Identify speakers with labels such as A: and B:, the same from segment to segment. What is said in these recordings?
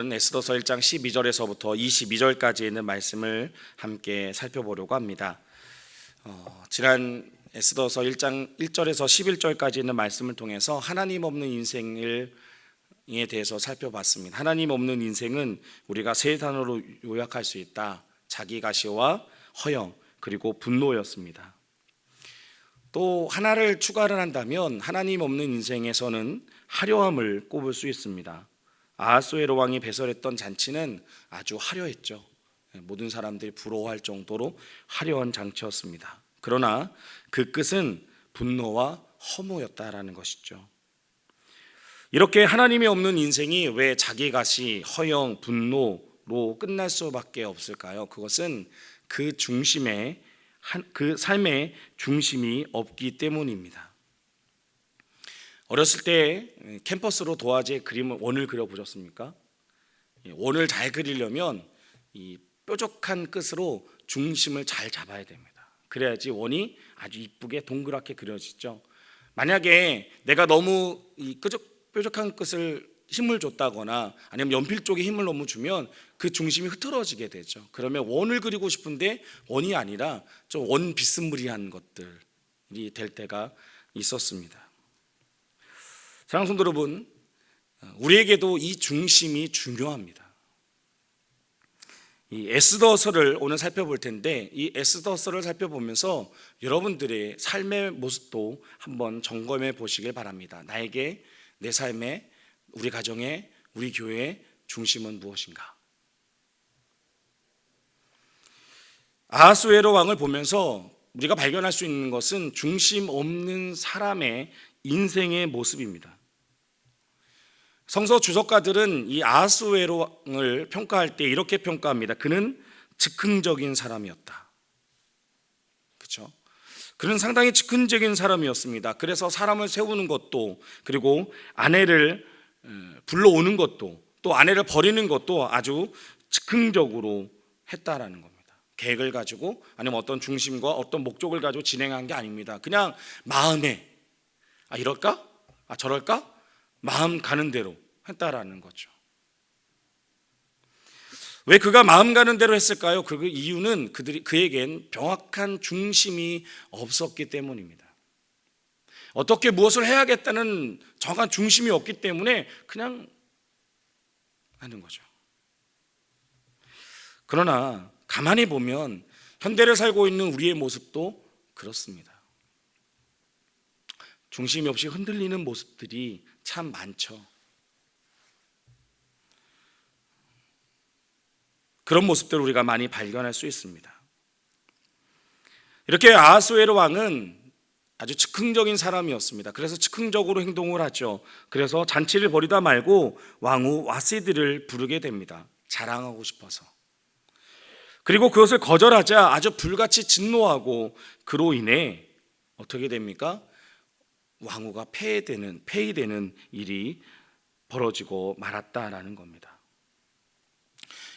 A: 에스더서 1장 12절에서부터 22절까지 있는 말씀을 함께 살펴보려고 합니다. 지난 에스더서 1장 1절에서 11절까지 있는 말씀을 통해서 하나님 없는 인생에 대해서 살펴봤습니다. 하나님 없는 인생은 우리가 세 단어로 요약할 수 있다. 자기가시와 허영 그리고 분노였습니다. 또 하나를 추가를 한다면 하나님 없는 인생에서는 화려함을 꼽을 수 있습니다. 아하수에로 왕이 배설했던 잔치는 아주 화려했죠. 모든 사람들이 부러워할 정도로 화려한 장치였습니다. 그러나 그 끝은 분노와 허무였다라는 것이죠. 이렇게 하나님이 없는 인생이 왜 자기가시, 허영, 분노로 끝날 수밖에 없을까요? 그것은 그 중심에 그 삶의 중심이 없기 때문입니다. 어렸을 때 캠퍼스로 도화지에 원을 그려보셨습니까? 원을 잘 그리려면 이 뾰족한 끝으로 중심을 잘 잡아야 됩니다. 그래야지 원이 아주 이쁘게 동그랗게 그려지죠. 만약에 내가 너무 이 뾰족한 끝을 힘을 줬다거나 아니면 연필 쪽에 힘을 너무 주면 그 중심이 흐트러지게 되죠. 그러면 원을 그리고 싶은데 원이 아니라 좀 원 비스무리한 것들이 될 때가 있었습니다. 사랑하는 성도 여러분, 우리에게도 이 중심이 중요합니다. 이 에스더서를 오늘 살펴볼 텐데 이 에스더서를 살펴보면서 여러분들의 삶의 모습도 한번 점검해 보시길 바랍니다. 나에게, 내 삶에, 우리 가정에, 우리 교회의 중심은 무엇인가? 아하수에로 왕을 보면서 우리가 발견할 수 있는 것은 중심 없는 사람의 인생의 모습입니다. 성서 주석가들은 이 아하수에로 왕을 평가할 때 이렇게 평가합니다. 그는 즉흥적인 사람이었다. 그렇죠? 그는 상당히 즉흥적인 사람이었습니다. 그래서 사람을 세우는 것도, 그리고 아내를 불러오는 것도, 또 아내를 버리는 것도 아주 즉흥적으로 했다라는 겁니다. 계획을 가지고 아니면 어떤 중심과 어떤 목적을 가지고 진행한 게 아닙니다. 그냥 마음에 이럴까? 저럴까? 마음 가는 대로 했다라는 거죠. 왜 그가 마음 가는 대로 했을까요? 그 이유는 그에겐 명확한 중심이 없었기 때문입니다. 어떻게 무엇을 해야겠다는 정확한 중심이 없기 때문에 그냥 하는 거죠. 그러나 가만히 보면 현대를 살고 있는 우리의 모습도 그렇습니다. 중심이 없이 흔들리는 모습들이 참 많죠. 그런 모습들을 우리가 많이 발견할 수 있습니다. 이렇게 아하수에로 왕은 아주 즉흥적인 사람이었습니다. 그래서 즉흥적으로 행동을 하죠. 그래서 잔치를 벌이다 말고 왕후 와시드를 부르게 됩니다. 자랑하고 싶어서. 그리고 그것을 거절하자 아주 불같이 진노하고 그로 인해 어떻게 됩니까? 왕후가 폐위되는 일이 벌어지고 말았다라는 겁니다.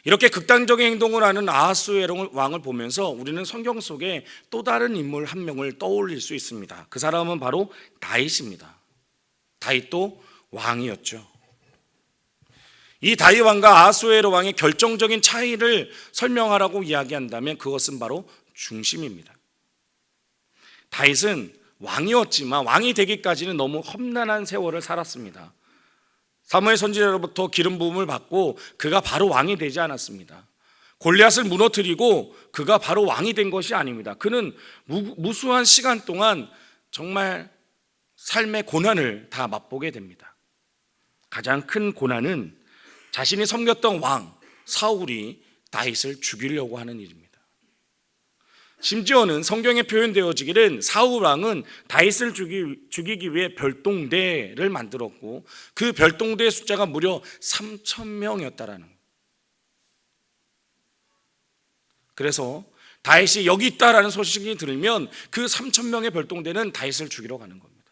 A: 이렇게 극단적인 행동을 하는 아하수에로 왕을 보면서 우리는 성경 속에 또 다른 인물 한 명을 떠올릴 수 있습니다. 그 사람은 바로 다윗입니다. 다윗도 왕이었죠. 이 다윗 왕과 아하수에로 왕의 결정적인 차이를 설명하라고 이야기한다면 그것은 바로 중심입니다. 다윗은 왕이었지만 왕이 되기까지는 너무 험난한 세월을 살았습니다. 사무엘 선지자로부터 기름 부음을 받고 그가 바로 왕이 되지 않았습니다. 골리앗을 무너뜨리고 그가 바로 왕이 된 것이 아닙니다. 그는 무수한 시간 동안 정말 삶의 고난을 다 맛보게 됩니다. 가장 큰 고난은 자신이 섬겼던 왕 사울이 다윗을 죽이려고 하는 일입니다. 심지어는 성경에 표현되어지기는 사울 왕은 다윗을 죽이기 위해 별동대를 만들었고 그 별동대의 숫자가 무려 3,000명이었다라는 거예요. 그래서 다윗이 여기 있다라는 소식이 들으면 그 3,000명의 별동대는 다윗을 죽이러 가는 겁니다.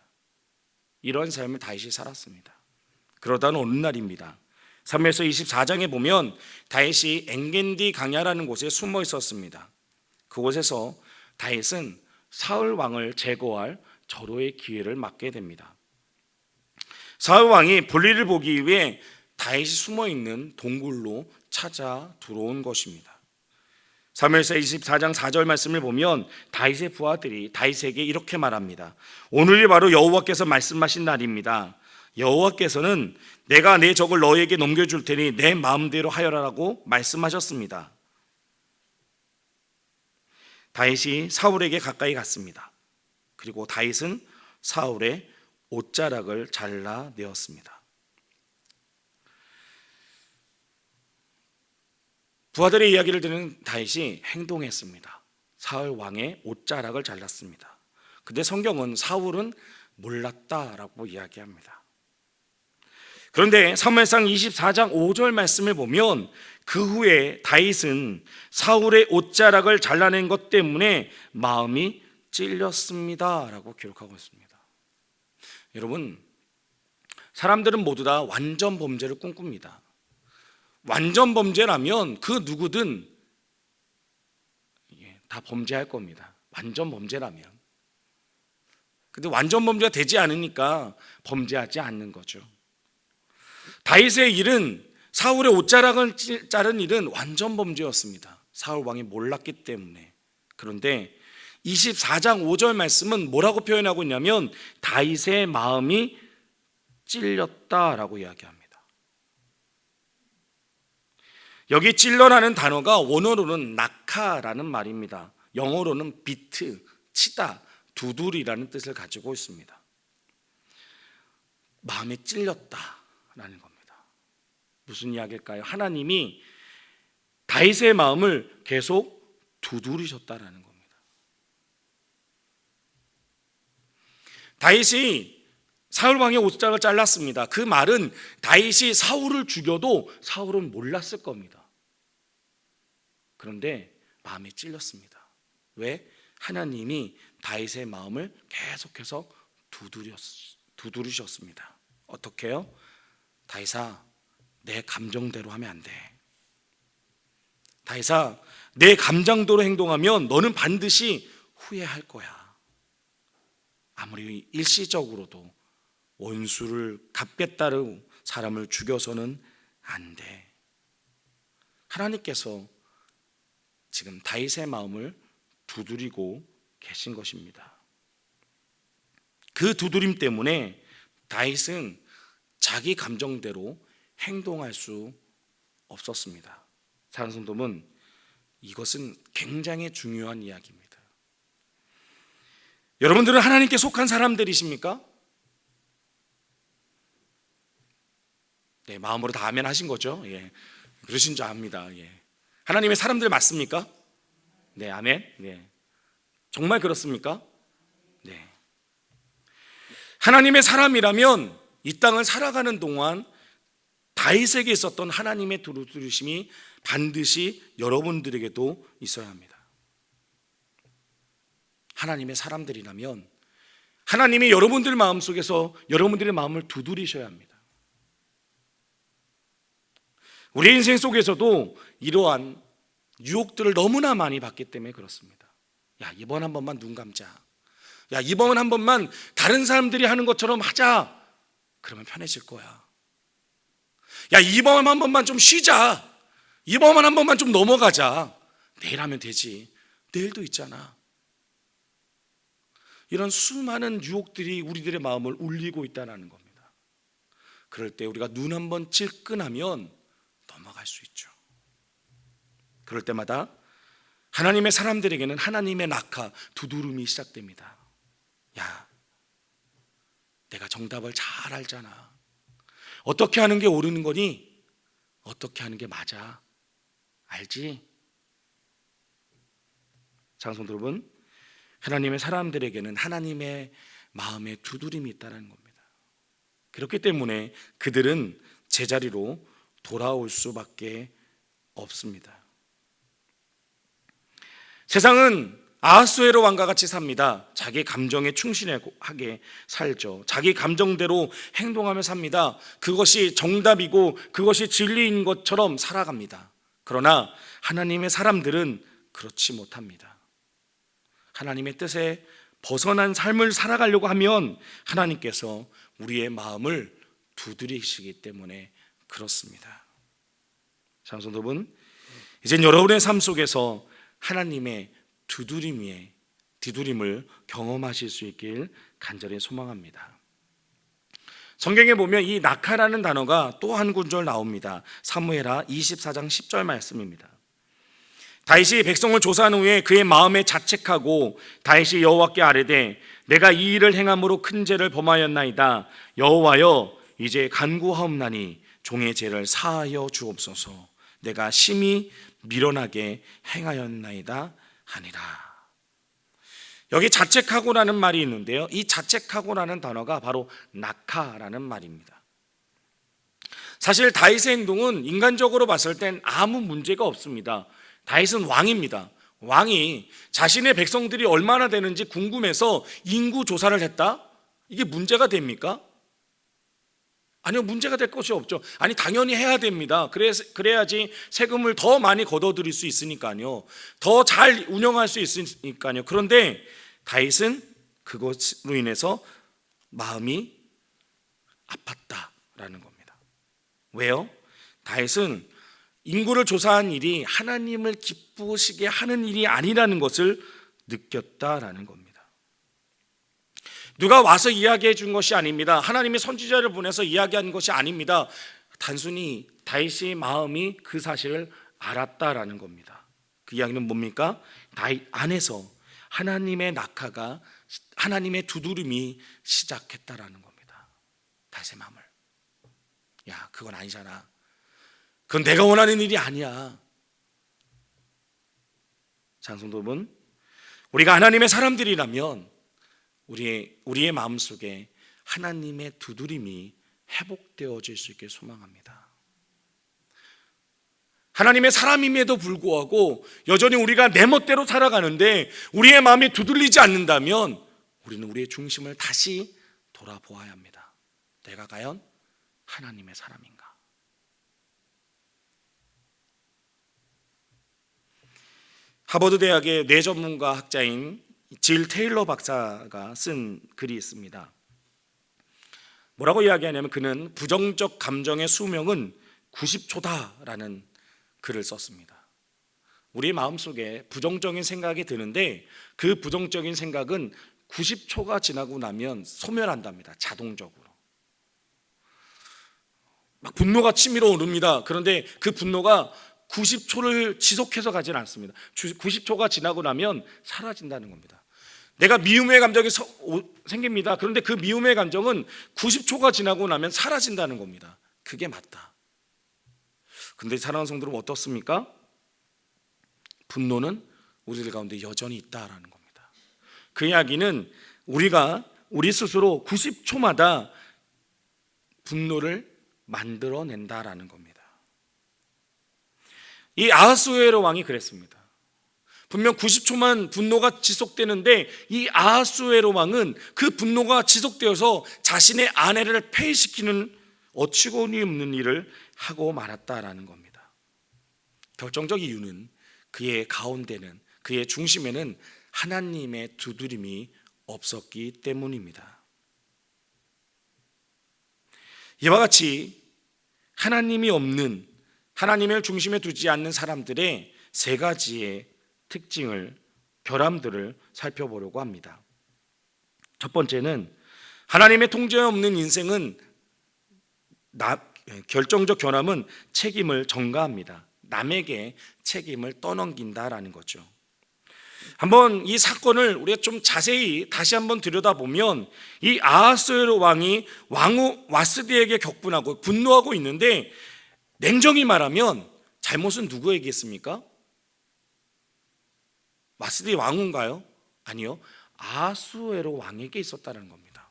A: 이런 삶을 다윗이 살았습니다. 그러다는 어느 날입니다. 사무엘서 24장에 보면 다윗이 엔겐디 강야라는 곳에 숨어 있었습니다. 그곳에서 다윗은 사울 왕을 제거할 절호의 기회를 맞게 됩니다. 사울 왕이 볼일을 보기 위해 다윗이 숨어 있는 동굴로 찾아 들어온 것입니다. 사무엘상 24장 4절 말씀을 보면 다윗의 부하들이 다윗에게 이렇게 말합니다. 오늘이 바로 여호와께서 말씀하신 날입니다. 여호와께서는 내가 내 적을 너에게 넘겨줄 테니 내 마음대로 하여라라고 말씀하셨습니다. 다윗이 사울에게 가까이 갔습니다. 그리고 다윗은 사울의 옷자락을 잘라내었습니다. 부하들의 이야기를 듣는 다윗이 행동했습니다. 사울 왕의 옷자락을 잘랐습니다. 근데 성경은 사울은 몰랐다라고 이야기합니다. 그런데 사무엘상 24장 5절 말씀을 보면 그 후에 다윗은 사울의 옷자락을 잘라낸 것 때문에 마음이 찔렸습니다 라고 기록하고 있습니다. 여러분, 사람들은 모두 다 완전 범죄를 꿈꿉니다. 완전 범죄라면 그 누구든 다 범죄할 겁니다. 완전 범죄라면. 근데 완전 범죄가 되지 않으니까 범죄하지 않는 거죠. 다윗의 일은, 사울의 옷자락을 자른 일은 완전 범죄였습니다. 사울 왕이 몰랐기 때문에. 그런데 24장 5절 말씀은 뭐라고 표현하고 있냐면 다윗의 마음이 찔렸다라고 이야기합니다. 여기 찔러라는 단어가 원어로는 낙하라는 말입니다. 영어로는 비트, 치다, 두드리라는 뜻을 가지고 있습니다. 마음에 찔렸다라는 겁니다. 무슨 이야기일까요? 하나님이 다윗의 마음을 계속 두드리셨다라는 겁니다. 다윗이 사울 왕의 옷자락을 잘랐습니다. 그 말은 다윗이 사울을 죽여도 사울은 몰랐을 겁니다. 그런데 마음에 찔렸습니다. 왜? 하나님이 다윗의 마음을 계속해서 두드리셨습니다. 어떻게 해요? 다윗아, 내 감정대로 하면 안 돼. 다윗아, 내 감정대로 행동하면 너는 반드시 후회할 거야. 아무리 일시적으로도 원수를 갚겠다고 사람을 죽여서는 안 돼. 하나님께서 지금 다윗의 마음을 두드리고 계신 것입니다. 그 두드림 때문에 다윗은 자기 감정대로 행동할 수 없었습니다. 사랑하는 성도분, 이것은 굉장히 중요한 이야기입니다. 여러분들은 하나님께 속한 사람들이십니까? 네, 마음으로 다 아멘 하신 거죠? 예, 그러신 줄 압니다. 예. 하나님의 사람들 맞습니까? 네, 아멘. 네. 정말 그렇습니까? 네. 하나님의 사람이라면 이 땅을 살아가는 동안 다윗에게 있었던 하나님의 두드리심이 반드시 여러분들에게도 있어야 합니다. 하나님의 사람들이라면 하나님이 여러분들 마음속에서 여러분들의 마음을 두드리셔야 합니다. 우리 인생 속에서도 이러한 유혹들을 너무나 많이 받기 때문에 그렇습니다. 야, 이번 한 번만 눈 감자. 야, 이번 한 번만 다른 사람들이 하는 것처럼 하자. 그러면 편해질 거야. 야, 이번 한 번만 좀 쉬자. 이번 한 번만 좀 넘어가자. 내일 하면 되지. 내일도 있잖아. 이런 수많은 유혹들이 우리들의 마음을 울리고 있다는 겁니다. 그럴 때 우리가 눈 한 번 찔끈하면 넘어갈 수 있죠. 그럴 때마다 하나님의 사람들에게는 하나님의 낙하, 두드름이 시작됩니다. 야, 내가 정답을 잘 알잖아. 어떻게 하는 게 옳은 거니? 어떻게 하는 게 맞아? 알지? 장성도 여러분, 하나님의 사람들에게는 하나님의 마음에 두드림이 있다는 겁니다. 그렇기 때문에 그들은 제자리로 돌아올 수밖에 없습니다. 세상은 아하수에로 왕과 같이 삽니다. 자기 감정에 충실하게 살죠. 자기 감정대로 행동하며 삽니다. 그것이 정답이고 그것이 진리인 것처럼 살아갑니다. 그러나 하나님의 사람들은 그렇지 못합니다. 하나님의 뜻에 벗어난 삶을 살아가려고 하면 하나님께서 우리의 마음을 두드리시기 때문에 그렇습니다. 사랑하는 여러분, 이젠 여러분의 삶 속에서 하나님의 뒤두림을 경험하실 수 있길 간절히 소망합니다. 성경에 보면 이 낙하라는 단어가 또 한 구절 나옵니다. 사무엘하 24장 10절 말씀입니다. 다윗이 백성을 조사한 후에 그의 마음에 자책하고 다윗이 여호와께 아뢰되 내가 이 일을 행함으로 큰 죄를 범하였나이다. 여호와여 이제 간구하옵나니 종의 죄를 사하여 주옵소서. 내가 심히 미련하게 행하였나이다 하니라. 여기 자책하고라는 말이 있는데요, 이 자책하고라는 단어가 바로 낙하라는 말입니다. 사실 다윗의 행동은 인간적으로 봤을 땐 아무 문제가 없습니다. 다윗은 왕입니다. 왕이 자신의 백성들이 얼마나 되는지 궁금해서 인구 조사를 했다? 이게 문제가 됩니까? 아니요, 문제가 될 것이 없죠. 아니, 당연히 해야 됩니다. 그래야지 세금을 더 많이 걷어들일 수 있으니까요, 더 잘 운영할 수 있으니까요. 그런데 다윗은 그것으로 인해서 마음이 아팠다라는 겁니다. 왜요? 다윗은 인구를 조사한 일이 하나님을 기쁘시게 하는 일이 아니라는 것을 느꼈다라는 겁니다. 누가 와서 이야기해 준 것이 아닙니다. 하나님이 선지자를 보내서 이야기한 것이 아닙니다. 단순히 다윗의 마음이 그 사실을 알았다라는 겁니다. 그 이야기는 뭡니까? 다윗 안에서 하나님의 낙하가, 하나님의 두드림이 시작했다라는 겁니다. 다윗의 마음을. 야, 그건 아니잖아. 그건 내가 원하는 일이 아니야. 장성도 여러분, 우리가 하나님의 사람들이라면 우리의 마음속에 하나님의 두드림이 회복되어질 수 있게 소망합니다. 하나님의 사람임에도 불구하고 여전히 우리가 내 멋대로 살아가는데 우리의 마음이 두들리지 않는다면 우리는 우리의 중심을 다시 돌아보아야 합니다. 내가 과연 하나님의 사람인가? 하버드 대학의 뇌전문가 학자인 질 테일러 박사가 쓴 글이 있습니다. 뭐라고 이야기하냐면 그는 부정적 감정의 수명은 90초다라는 글을 썼습니다. 우리 마음속에 부정적인 생각이 드는데 그 부정적인 생각은 90초가 지나고 나면 소멸한답니다. 자동적으로. 막 분노가 치밀어 오릅니다. 그런데 그 분노가 90초를 지속해서 가지는 않습니다. 90초가 지나고 나면 사라진다는 겁니다. 내가 미움의 감정이 생깁니다. 그런데 그 미움의 감정은 90초가 지나고 나면 사라진다는 겁니다. 그게 맞다. 근데 사랑하는 성도는 어떻습니까? 분노는 우리들 가운데 여전히 있다라는 겁니다. 그 이야기는 우리 스스로 90초마다 분노를 만들어낸다라는 겁니다. 이 아하수에로 왕이 그랬습니다. 분명 90초만 분노가 지속되는데 이 아하수에로 왕은 그 분노가 지속되어서 자신의 아내를 폐위시키는 어처구니 없는 일을 하고 말았다라는 겁니다. 결정적 이유는 그의 가운데는, 그의 중심에는 하나님의 두드림이 없었기 때문입니다. 이와 같이 하나님이 없는, 하나님을 중심에 두지 않는 사람들의 세 가지의 특징을, 결함들을 살펴보려고 합니다. 첫 번째는 하나님의 통제에 없는 인생은 결정적 결함은 책임을 전가합니다. 남에게 책임을 떠넘긴다라는 거죠. 한번 이 사건을 우리가 좀 자세히 다시 한번 들여다보면 이 아하수에로 왕이 왕후 와스디에게 격분하고 분노하고 있는데 냉정히 말하면 잘못은 누구에게 있습니까? 와스디 왕후인가요? 아니요, 아하수에로 왕에게 있었다는 겁니다.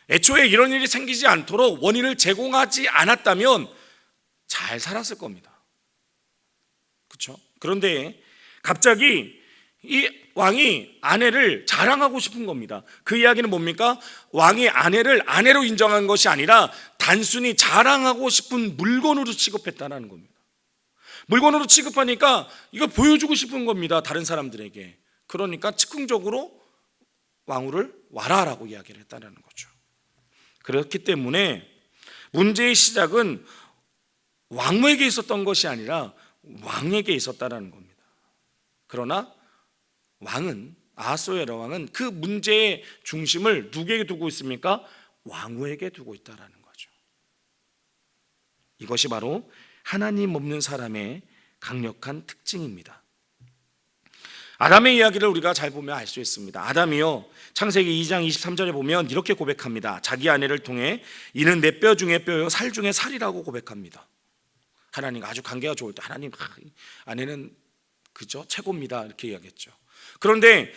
A: 애초에 이런 일이 생기지 않도록 원인을 제공하지 않았다면 잘 살았을 겁니다. 그렇죠? 그런데 갑자기 이 왕이 아내를 자랑하고 싶은 겁니다. 그 이야기는 뭡니까? 왕이 아내를 아내로 인정한 것이 아니라 단순히 자랑하고 싶은 물건으로 취급했다는 겁니다. 물건으로 취급하니까 이걸 보여주고 싶은 겁니다. 다른 사람들에게. 그러니까 즉흥적으로 왕후를 와라라고 이야기를 했다는 거죠. 그렇기 때문에 문제의 시작은 왕에게 있었던 것이 아니라 왕에게 있었다라는 겁니다. 그러나 왕은, 아하스웨로 왕은 그 문제의 중심을 누구에게 두고 있습니까? 왕후에게 두고 있다라는 거죠. 이것이 바로 하나님 없는 사람의 강력한 특징입니다. 아담의 이야기를 우리가 잘 보면 알 수 있습니다. 아담이요, 창세기 2장 23절에 보면 이렇게 고백합니다. 자기 아내를 통해 이는 내 뼈 중에 뼈요 살 중에 살이라고 고백합니다. 하나님과 아주 관계가 좋을 때 하나님, 아내는 그죠? 최고입니다, 이렇게 이야기했죠. 그런데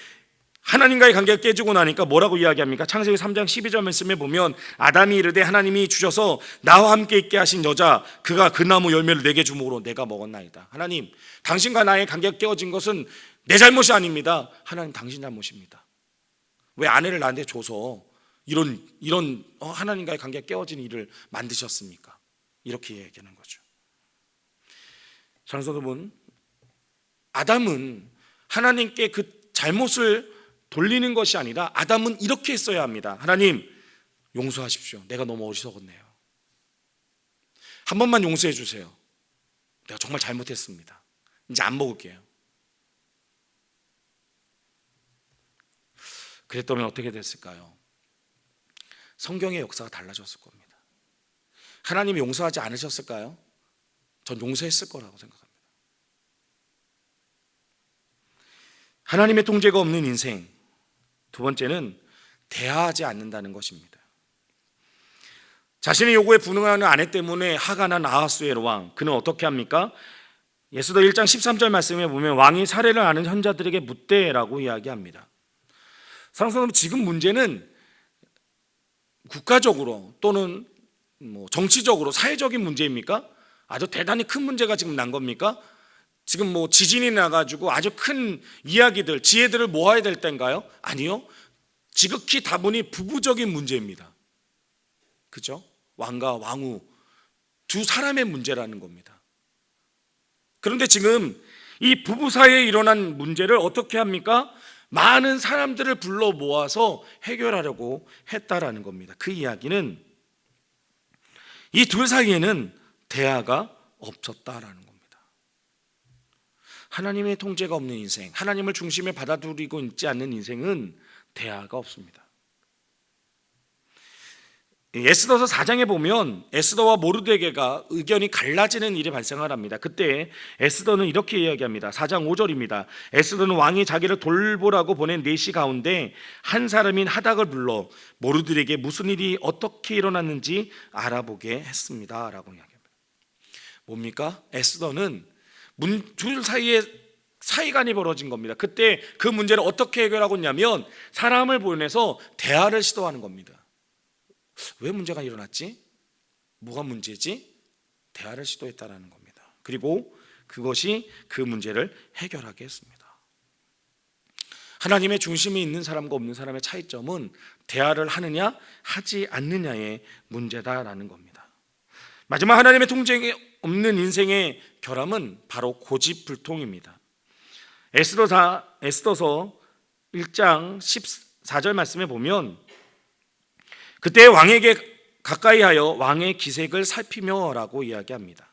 A: 하나님과의 관계가 깨지고 나니까 뭐라고 이야기합니까? 창세기 3장 12절 말씀에 보면 아담이 이르되 하나님이 주셔서 나와 함께 있게 하신 여자 그가 그 나무 열매를 내게 주므로 내가 먹었나이다. 하나님, 당신과 나의 관계가 깨어진 것은 내 잘못이 아닙니다. 하나님, 당신 잘못입니다. 왜 아내를 나한테 줘서 이런 하나님과의 관계가 깨어진 일을 만드셨습니까? 이렇게 얘기하는 거죠. 사랑하는 여러분, 아담은 하나님께 그 잘못을 돌리는 것이 아니라 아담은 이렇게 했어야 합니다. 하나님, 용서하십시오. 내가 너무 어리석었네요. 한 번만 용서해 주세요. 내가 정말 잘못했습니다. 이제 안 먹을게요. 그랬다면 어떻게 됐을까요? 성경의 역사가 달라졌을 겁니다. 하나님이 용서하지 않으셨을까요? 전 용서했을 거라고 생각합니다. 하나님의 통제가 없는 인생, 두 번째는 대화하지 않는다는 것입니다. 자신의 요구에 분응하는 아내 때문에 화가 난 아하스웨로 왕, 그는 어떻게 합니까? 에스더 1장 13절 말씀에 보면 왕이 사례를 아는 현자들에게 묻되라고 이야기합니다. 사랑하는 여러분, 지금 문제는 국가적으로 또는 정치적으로 사회적인 문제입니까? 아주 대단히 큰 문제가 지금 난 겁니까? 지금 지진이 나가지고 아주 큰 이야기들, 지혜들을 모아야 될 때인가요? 아니요. 지극히 다분히 부부적인 문제입니다. 그죠? 왕과 왕후 두 사람의 문제라는 겁니다. 그런데 지금 이 부부 사이에 일어난 문제를 어떻게 합니까? 많은 사람들을 불러 모아서 해결하려고 했다라는 겁니다. 그 이야기는 이 둘 사이에는 대화가 없었다라는 겁니다. 하나님의 통제가 없는 인생, 하나님을 중심에 받아들이고 있지 않는 인생은 대화가 없습니다. 에스더서 4장에 보면 에스더와 모르드게가 의견이 갈라지는 일이 발생을 합니다. 그때 에스더는 이렇게 이야기합니다. 4장 5절입니다. 에스더는 왕이 자기를 돌보라고 보낸 내시 가운데 한 사람인 하닥을 불러 모르드게에게 무슨 일이 어떻게 일어났는지 알아보게 했습니다 라고 이야기합니다. 뭡니까? 에스더는 둘 사이에 사이간이 벌어진 겁니다. 그때 그 문제를 어떻게 해결하고 있냐면 사람을 보내서 대화를 시도하는 겁니다. 왜 문제가 일어났지? 뭐가 문제지? 대화를 시도했다라는 겁니다. 그리고 그것이 그 문제를 해결하게 했습니다. 하나님의 중심에 있는 사람과 없는 사람의 차이점은 대화를 하느냐 하지 않느냐의 문제다라는 겁니다. 마지막 하나님의 통제에 없는 인생의 결함은 바로 고집불통입니다. 에스더서 1장 14절 말씀에 보면 그때 왕에게 가까이 하여 왕의 기색을 살피며 라고 이야기합니다.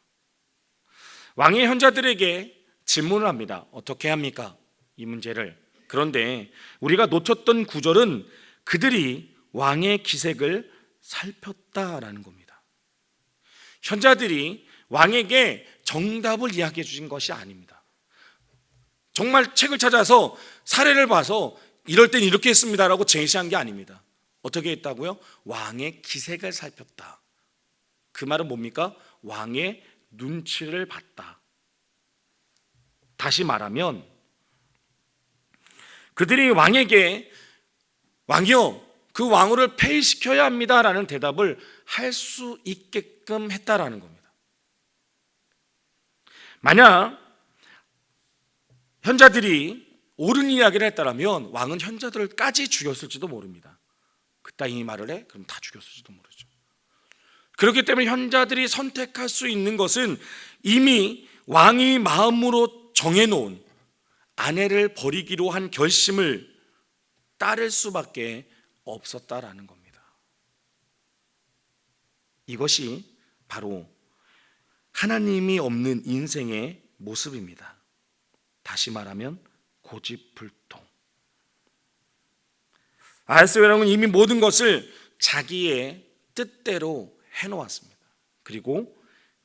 A: 왕의 현자들에게 질문을 합니다. 어떻게 합니까? 이 문제를. 그런데 우리가 놓쳤던 구절은 그들이 왕의 기색을 살폈다라는 겁니다. 현자들이 왕에게 정답을 이야기해 주신 것이 아닙니다. 정말 책을 찾아서 사례를 봐서 이럴 땐 이렇게 했습니다라고 제시한 게 아닙니다. 어떻게 했다고요? 왕의 기색을 살폈다. 그 말은 뭡니까? 왕의 눈치를 봤다. 다시 말하면 그들이 왕에게 왕이요, 그 왕후를 폐위시켜야 합니다라는 대답을 할 수 있게끔 했다라는 겁니다. 만약 현자들이 옳은 이야기를 했다면 왕은 현자들까지 죽였을지도 모릅니다. 그따위 말을 해? 그럼 다 죽였을지도 모르죠. 그렇기 때문에 현자들이 선택할 수 있는 것은 이미 왕이 마음으로 정해놓은 아내를 버리기로 한 결심을 따를 수밖에 없었다라는 겁니다. 이것이 바로 하나님이 없는 인생의 모습입니다. 다시 말하면 고집불통. 아하스웨랑은 이미 모든 것을 자기의 뜻대로 해놓았습니다. 그리고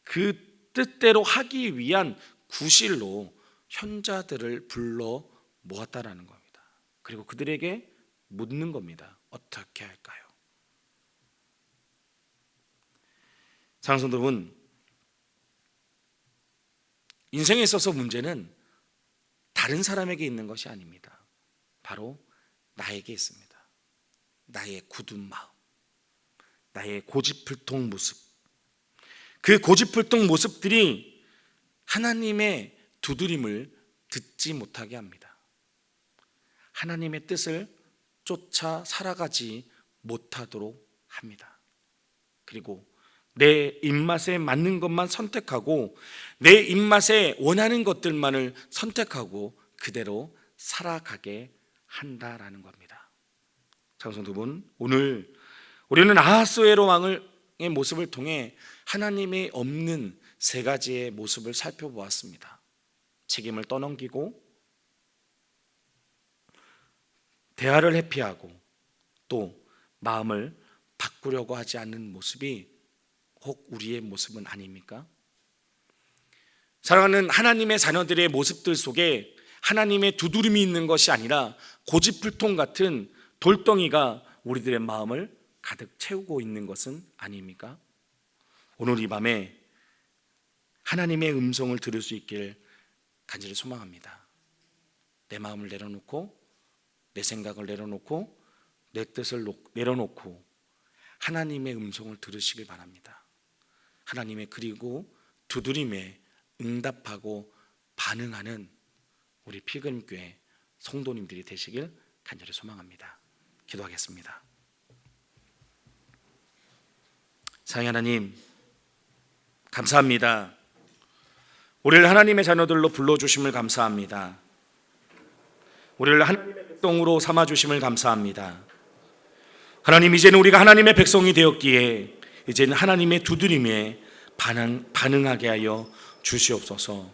A: 그 뜻대로 하기 위한 구실로 현자들을 불러 모았다라는 겁니다. 그리고 그들에게 묻는 겁니다. 어떻게 할까요? 사랑하는 성도 여러분, 인생에 있어서 문제는 다른 사람에게 있는 것이 아닙니다. 바로 나에게 있습니다. 나의 굳은 마음, 나의 고집불통 모습. 그 고집불통 모습들이 하나님의 두드림을 듣지 못하게 합니다. 하나님의 뜻을 쫓아 살아가지 못하도록 합니다. 그리고 내 입맛에 맞는 것만 선택하고 내 입맛에 원하는 것들만을 선택하고 그대로 살아가게 한다라는 겁니다. 장성 두 분, 오늘 우리는 아하스웨로 왕의 모습을 통해 하나님이 없는 세 가지의 모습을 살펴보았습니다. 책임을 떠넘기고 대화를 회피하고 또 마음을 바꾸려고 하지 않는 모습이 혹 우리의 모습은 아닙니까? 사랑하는 하나님의 자녀들의 모습들 속에 하나님의 두드림이 있는 것이 아니라 고집불통 같은 돌덩이가 우리들의 마음을 가득 채우고 있는 것은 아닙니까? 오늘 이 밤에 하나님의 음성을 들을 수 있길 간절히 소망합니다. 내 마음을 내려놓고 내 생각을 내려놓고 내 뜻을 내려놓고 하나님의 음성을 들으시길 바랍니다. 하나님의 그리고 두드림에 응답하고 반응하는 우리 피그림교회 성도님들이 되시길 간절히 소망합니다. 기도하겠습니다. 사랑의 하나님, 감사합니다. 우리를 하나님의 자녀들로 불러주심을 감사합니다. 우리를 하나님의 백성으로 삼아주심을 감사합니다. 하나님, 이제는 우리가 하나님의 백성이 되었기에 이제는 하나님의 두드림에 반응하게 하여 주시옵소서.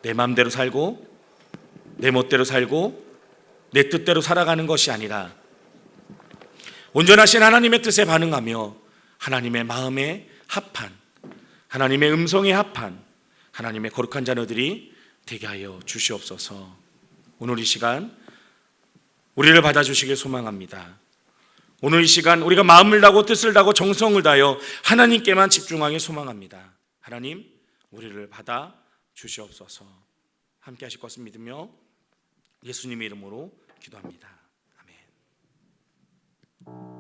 A: 내 마음대로 살고 내 멋대로 살고 내 뜻대로 살아가는 것이 아니라 온전하신 하나님의 뜻에 반응하며 하나님의 마음에 합한, 하나님의 음성에 합한 하나님의 거룩한 자녀들이 되게 하여 주시옵소서. 오늘 이 시간 우리를 받아주시길 소망합니다. 오늘 이 시간 우리가 마음을 다하고 뜻을 다하고 정성을 다하여 하나님께만 집중하길 소망합니다. 하나님, 우리를 받아 주시옵소서. 함께 하실 것을 믿으며 예수님의 이름으로 기도합니다.